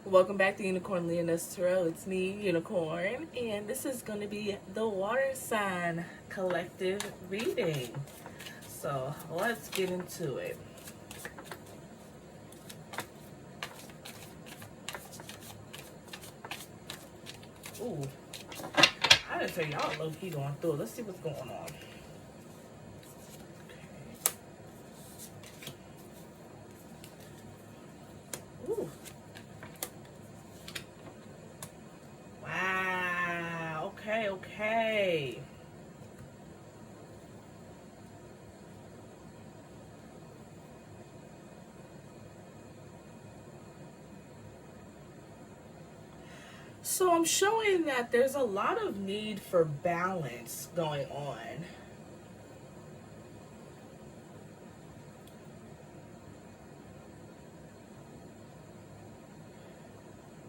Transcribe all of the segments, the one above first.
Welcome back to Unicorn Leoness Tarot. It's me, Unicorn, and this is going to be the water sign collective reading. So let's get into it. Ooh, I didn't tell y'all low-key going through. Let's see what's going on. Ooh. Wow. Okay. So I'm showing that there's a lot of need for balance going on.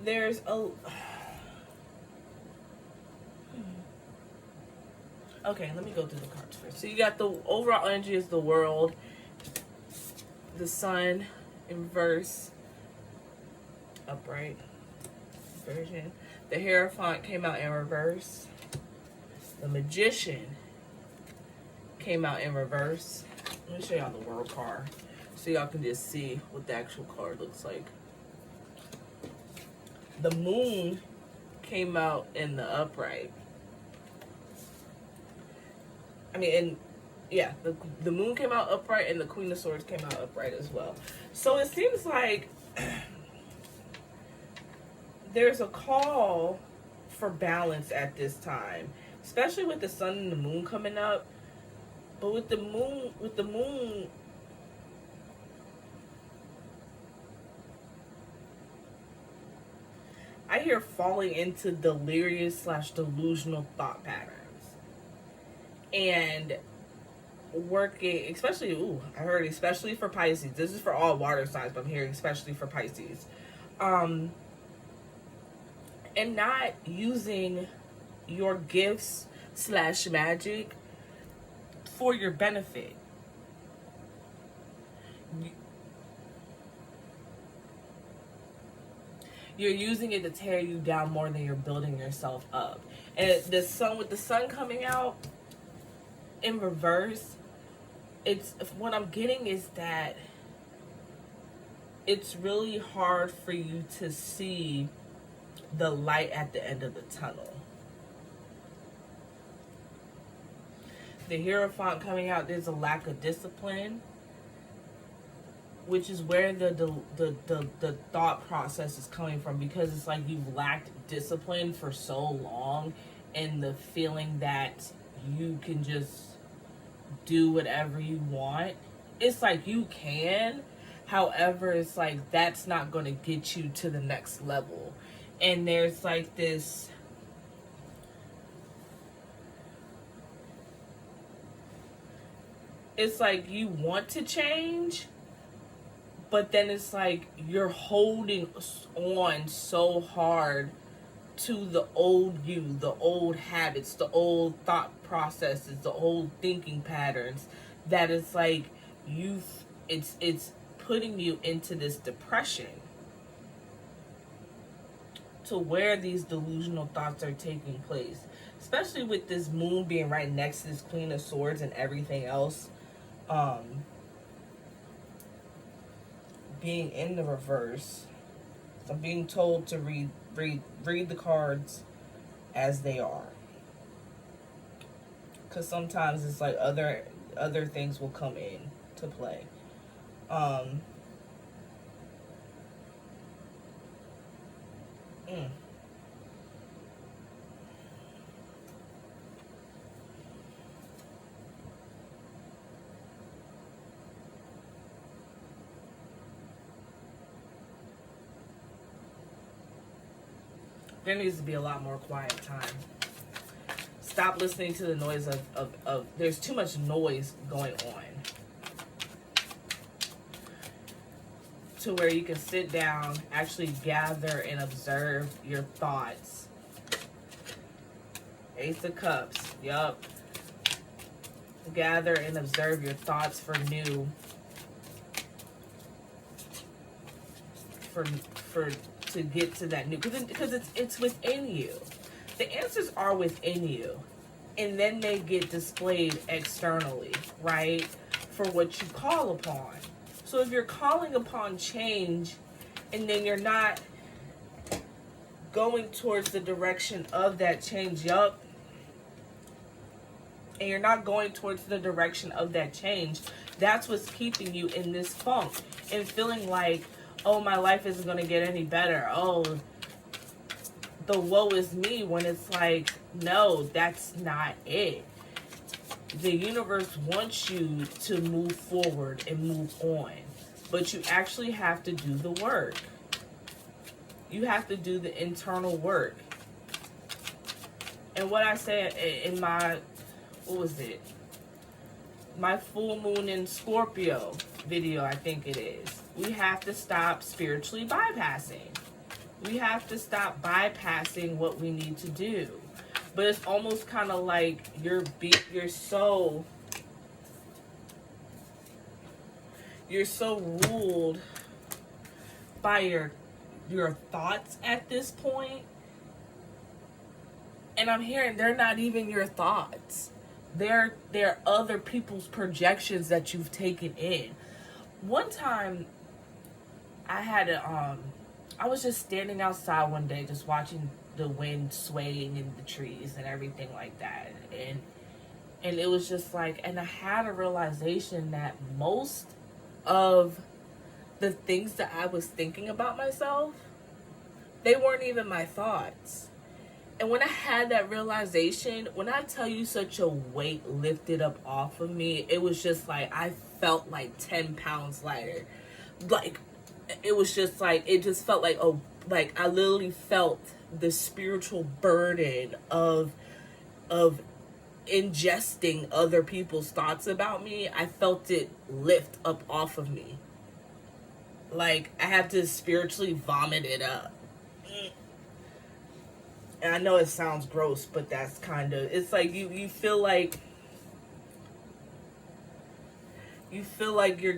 There's a... Okay, let me go through the cards first. So you got the overall energy is the world, the sun in reverse, upright, version. The Hierophant came out in reverse. The Magician came out in reverse. Let me show y'all the world card so y'all can just see what the actual card looks like. The Moon came out in the upright. The Moon came out upright and the Queen of Swords came out upright as well. So it seems like there's a call for balance at this time, especially with the sun and the moon coming up. But with the moon, I hear falling into delirious / delusional thought patterns. And working, especially, I heard especially for Pisces. This is for all water signs, but I'm hearing especially for Pisces. And not using your gifts / magic for your benefit. You're using it to tear you down more than you're building yourself up. And the sun, with the sun coming out in reverse, it's what I'm getting is that it's really hard for you to see the light at the end of the tunnel. The Hierophant coming out, there's a lack of discipline, which is where the thought process is coming from, because it's like you've lacked discipline for so long, and the feeling that you can just do whatever you want. It's like you can, however, it's like that's not going to get you to the next level. And there's like this, it's like you want to change, but then it's like you're holding on so hard to the old you, the old habits, the old thought processes, the old thinking patterns, that it's like it's putting you into this depression, to where these delusional thoughts are taking place, especially with this moon being right next to this Queen of Swords and everything else being in the reverse. So I'm being told to read the cards as they are, because sometimes it's like other things will come in to play. There needs to be a lot more quiet time. Stop listening to the noise of there's too much noise going on, to where you can sit down, actually gather and observe your thoughts. Ace of Cups, yup. Gather and observe your thoughts for to get to that new, because it's within you. The answers are within you, and then they get displayed externally, right? For what you call upon. So if you're calling upon change, and then you're not going towards the direction of that change, and you're not going towards the direction of that change, that's what's keeping you in this funk and feeling like, oh, my life isn't going to get any better. Oh, the woe is me, when it's like, no, that's not it. The universe wants you to move forward and move on, but you actually have to do the work. You have to do the internal work. And what I said in my, what was it? My full moon in Scorpio video, I think it is. We have to stop spiritually bypassing. We have to stop bypassing what we need to do. But it's almost kind of like you're so ruled by your thoughts at this point. And I'm hearing they're not even your thoughts. They're other people's projections that you've taken in. One time I was just standing outside one day, just watching the wind swaying in the trees and everything like that. And it was just like, and I had a realization that most of the things that I was thinking about myself, they weren't even my thoughts. And when I had that realization, when I tell you such a weight lifted up off of me, it was just like, I felt like 10 pounds lighter. Like, it was just like, it just felt like, oh, like I literally felt the spiritual burden of ingesting other people's thoughts about me. I felt it lift up off of me. Like, I have to spiritually vomit it up. And I know it sounds gross, but that's kind of, it's like you feel like you're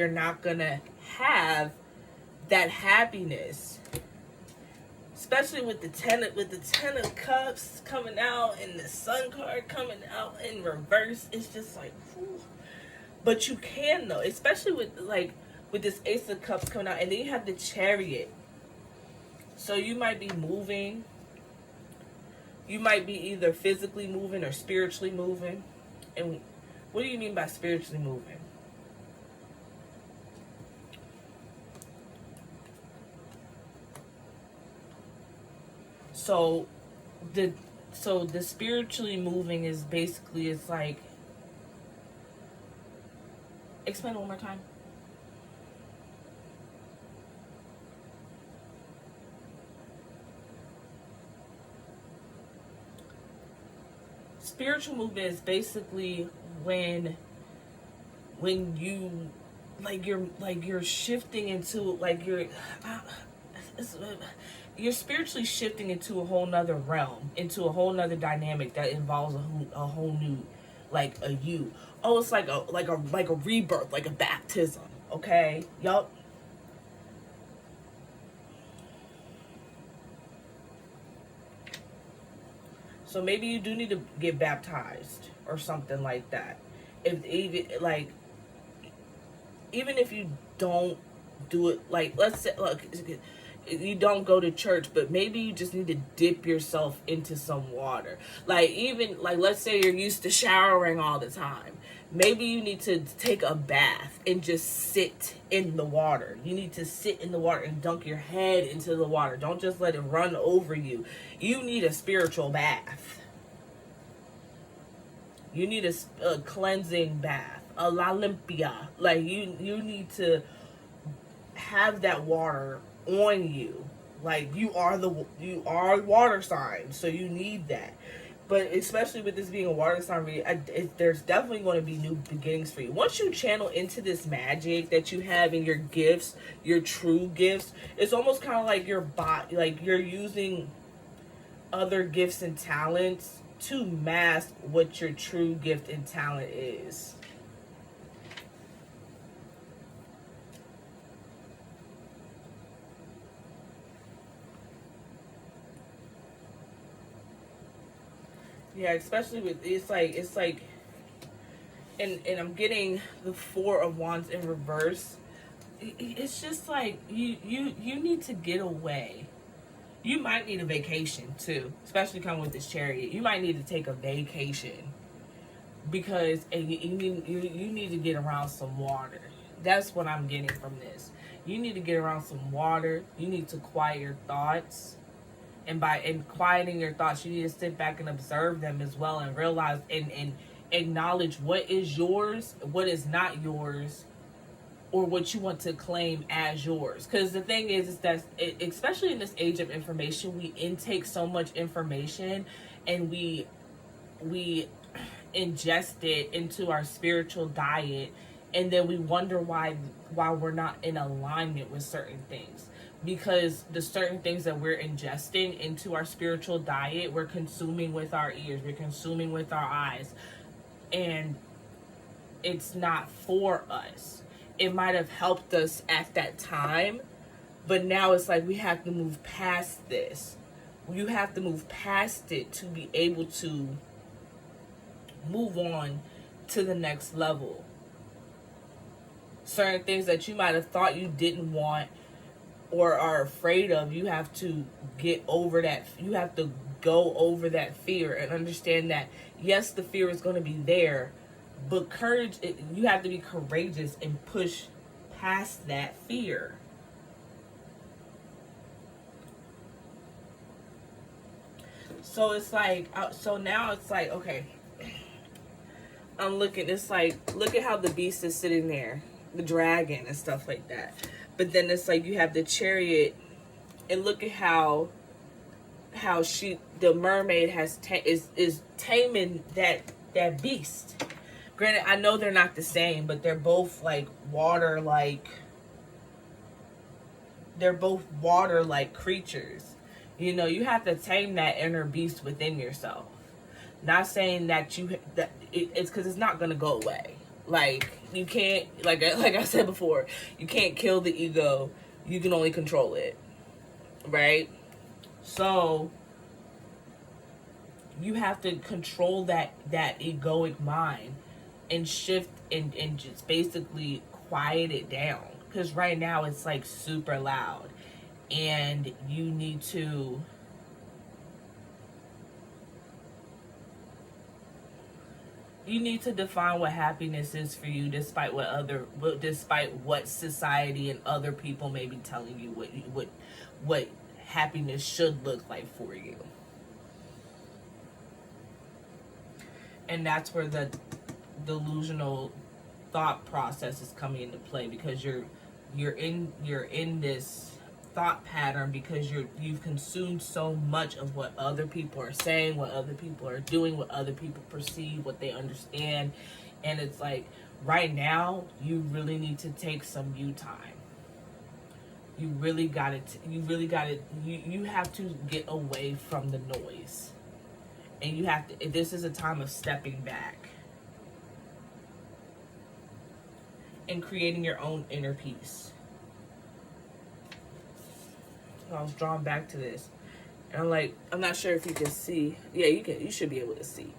not gonna have that happiness, especially with the ten of cups coming out and the sun card coming out in reverse. It's just like, whew. But you can though, especially with this ace of cups coming out, and then you have the chariot. So you might be moving. You might be either physically moving or spiritually moving. And what do you mean by spiritually moving? So the spiritually moving is basically, it's like, explain it one more time. Spiritual movement is basically when you you're shifting into you're spiritually shifting into a whole nother realm, into a whole nother dynamic that involves a whole new a you. Oh, it's like a rebirth, like a baptism. Okay, yup. So maybe you do need to get baptized or something like that. Even if you don't do it, let's say, look, you don't go to church, but maybe you just need to dip yourself into some water. Let's say you're used to showering all the time. Maybe you need to take a bath and just sit in the water. You need to sit in the water and dunk your head into the water. Don't just let it run over you. You need a spiritual bath. You need a cleansing bath, a la limpia. You need to have that water on you. You are water sign, so you need that. But especially with this being a water sign reading, there's definitely going to be new beginnings for you. Once you channel into this magic that you have in your gifts, your true gifts, it's almost kind of like your body, like you're using other gifts and talents to mask what your true gift and talent is. Yeah, especially with, it's like, and I'm getting the Four of Wands in reverse. It's just like you need to get away. You might need a vacation too, especially coming with this Chariot. You might need to take a vacation because you need to get around some water. That's what I'm getting from this. You need to get around some water. You need to quiet your thoughts. And by quieting your thoughts, you need to sit back and observe them as well, and realize and acknowledge what is yours, what is not yours, or what you want to claim as yours. Because the thing is that, especially in this age of information, we intake so much information, and we ingest it into our spiritual diet, and then we wonder why we're not in alignment with certain things, because the certain things that we're ingesting into our spiritual diet, we're consuming with our ears, we're consuming with our eyes, and it's not for us. It might have helped us at that time, but now it's like we have to move past this. You have to move past it to be able to move on to the next level. Certain things that you might have thought you didn't want or are afraid of, you have to get over that. You have to go over that fear and understand that, yes, the fear is going to be there, but you have to be courageous and push past that fear. So it's like, so now it's like, okay, I'm looking, it's like, look at how the beast is sitting there, the dragon and stuff like that. But then it's like you have the Chariot, and look at how the mermaid is taming that beast. Granted, I know they're not the same, but they're both like water creatures. You know, you have to tame that inner beast within yourself. Not saying that it's because it's not gonna go away. Like, you can't, like I said before, you can't kill the ego. You can only control it, right? So you have to control that egoic mind and shift and just basically quiet it down, because right now it's like super loud, and you need to define what happiness is for you, despite what society and other people may be telling you what happiness should look like for you. And that's where the delusional thought process is coming into play, because you're in this thought pattern because you've consumed so much of what other people are saying, what other people are doing, what other people perceive, what they understand. And it's like, right now you really need to take some you time. You have to get away from the noise, and this is a time of stepping back and creating your own inner peace. I was drawn back to this, and I'm not sure if you can see. Yeah, you should be able to see.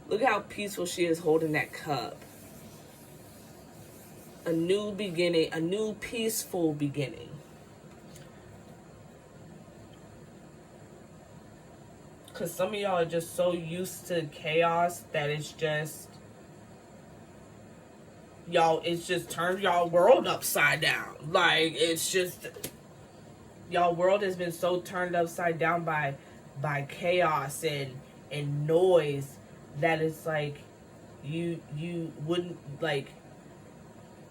Look how peaceful she is holding that cup. A new beginning, a new peaceful beginning. Because some of y'all are just so used to chaos that it's just turned y'all world upside down. Like, it's just, y'all world has been so turned upside down by chaos and noise that it's like you wouldn't, like,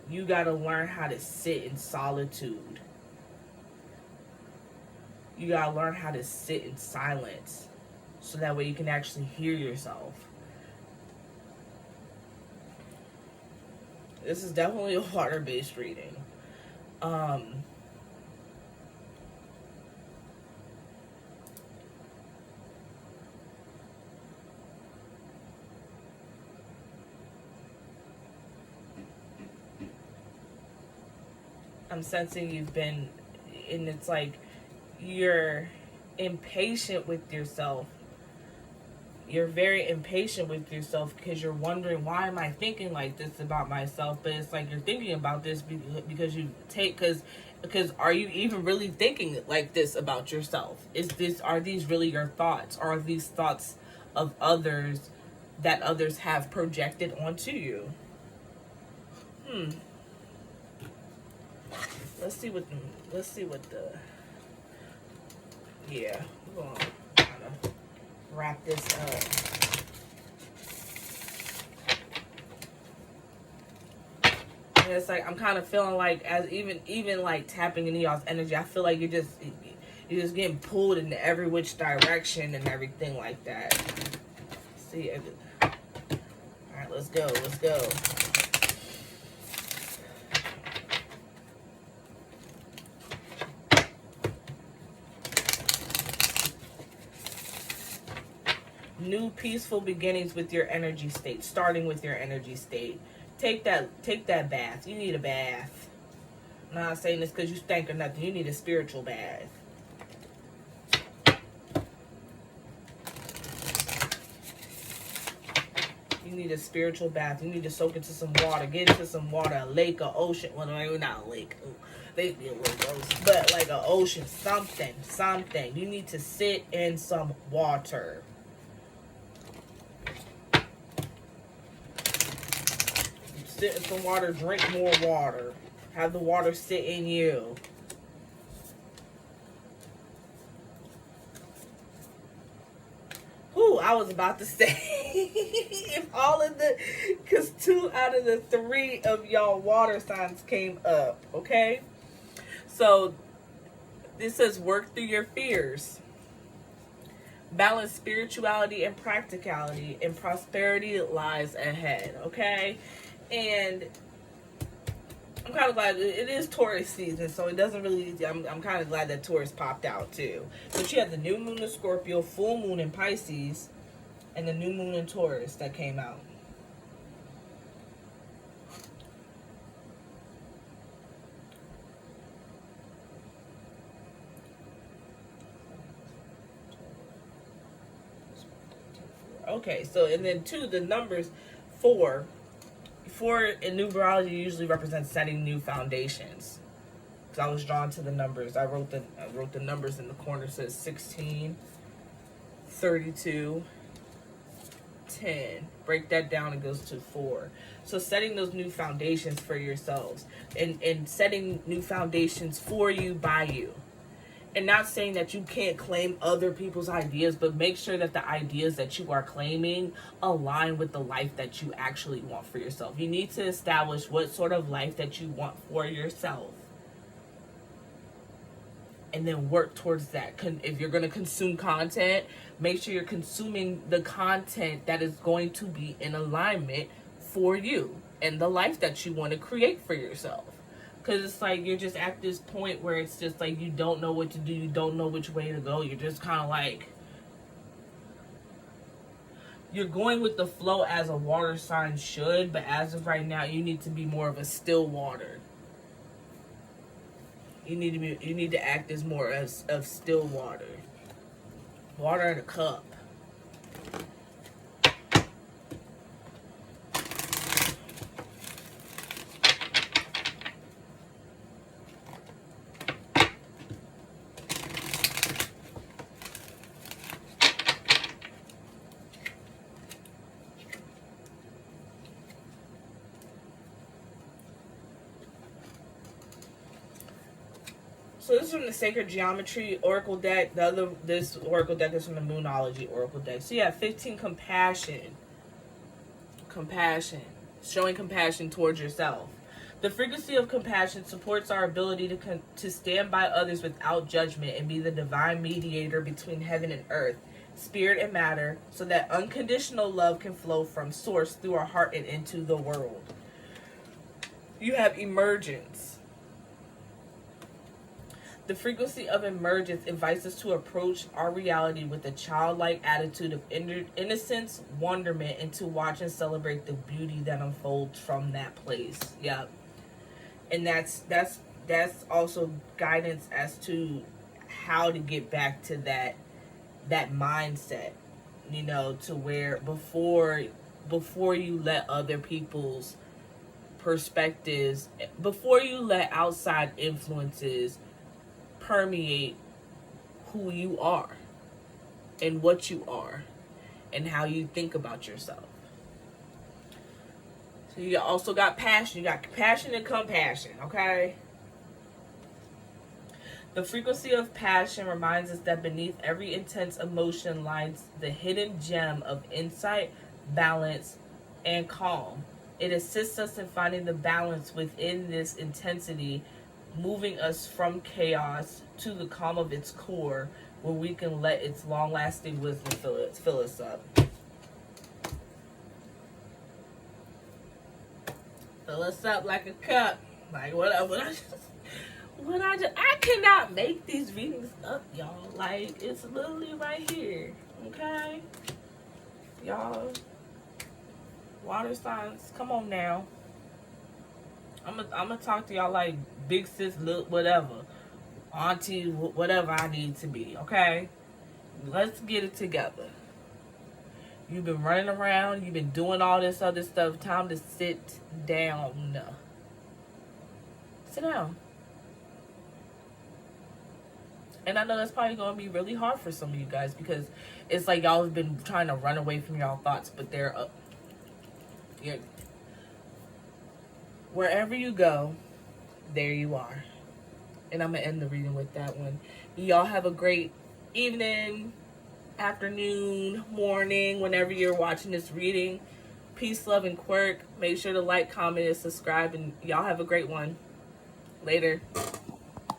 you gotta learn how to sit in solitude. You gotta learn how to sit in silence, so that way you can actually hear yourself. This is definitely a water-based reading. I'm sensing you've been, and it's like you're impatient with yourself. You're very impatient with yourself because you're wondering, why am I thinking like this about myself? But it's like you're thinking about this because because are you even really thinking like this about yourself? Are these really your thoughts? Are these thoughts of others that others have projected onto you? Let's see what the yeah, we're gonna kind of wrap this up. And it's like I'm kind of feeling like, as even like tapping into y'all's energy, I feel like you're just getting pulled in every which direction and everything like that. See, all right, let's go. New peaceful beginnings with your energy state, starting with your energy state. Take that bath. You need a bath. I'm not saying this because you stink or nothing. You need a spiritual bath. You need a spiritual bath. You need to soak into some water. Get into some water. A lake, an ocean. Well, maybe not a lake. They be a little gross. But like an ocean. Something. You need to sit in some water. Sit in some water. Drink more water. Have the water sit in you. I was about to say, if because 2 out of the 3 of y'all water signs came up, okay? So, this says work through your fears. Balance spirituality and practicality, and prosperity lies ahead, okay? And I'm kind of glad it is Taurus season, so it doesn't really, I'm kind of glad that Taurus popped out too. But you have the new moon in Scorpio, full moon in Pisces, and the new moon in Taurus that came out. Okay, so, and then 2, the numbers 4 in numerology usually represents setting new foundations. So I was drawn to the numbers. I wrote the numbers in the corner. It says 16, 32, 10. Break that down, it goes to 4. So setting those new foundations for yourselves, and setting new foundations for you, by you. And not saying that you can't claim other people's ideas, but make sure that the ideas that you are claiming align with the life that you actually want for yourself. You need to establish what sort of life that you want for yourself, and then work towards that. If you're going to consume content, make sure you're consuming the content that is going to be in alignment for you and the life that you want to create for yourself. Because it's like you're just at this point where it's just like you don't know what to do. You don't know which way to go. You're just kind of like, you're going with the flow as a water sign should. But as of right now, you need to be more of a still water. You need to act as more of still water. Water in a cup. So this is from the Sacred Geometry Oracle deck. This Oracle deck is from the Moonology Oracle deck. So you have 15, compassion. Compassion. Showing compassion towards yourself. The frequency of compassion supports our ability to stand by others without judgment and be the divine mediator between heaven and earth, spirit and matter, so that unconditional love can flow from source through our heart and into the world. You have emergence. The frequency of emergence invites us to approach our reality with a childlike attitude of innocence, wonderment, and to watch and celebrate the beauty that unfolds from that place. Yep. And that's also guidance as to how to get back to that mindset. you know, to where before you let other people's perspectives, before you let outside influences permeate who you are and what you are and how you think about yourself. So you also got passion. You got passion and compassion, okay? The frequency of passion reminds us that beneath every intense emotion lies the hidden gem of insight, balance, and calm. It assists us in finding the balance within this intensity, moving us from chaos to the calm of its core, where we can let its long-lasting wisdom fill us up. Fill us up like a cup. Like I cannot make these readings up, y'all. Like, it's literally right here. Okay? Y'all. Water signs, come on now. I'm gonna talk to y'all like big sis, look, whatever. Auntie, whatever I need to be, okay? Let's get it together. You've been running around. You've been doing all this other stuff. Time to sit down. Sit down. And I know that's probably going to be really hard for some of you guys because it's like y'all have been trying to run away from y'all thoughts, but they're up. Wherever you go, there you are. And I'm going to end the reading with that one. Y'all have a great evening, afternoon, morning, whenever you're watching this reading. Peace, love, and quirk. Make sure to like, comment, and subscribe. And y'all have a great one. Later.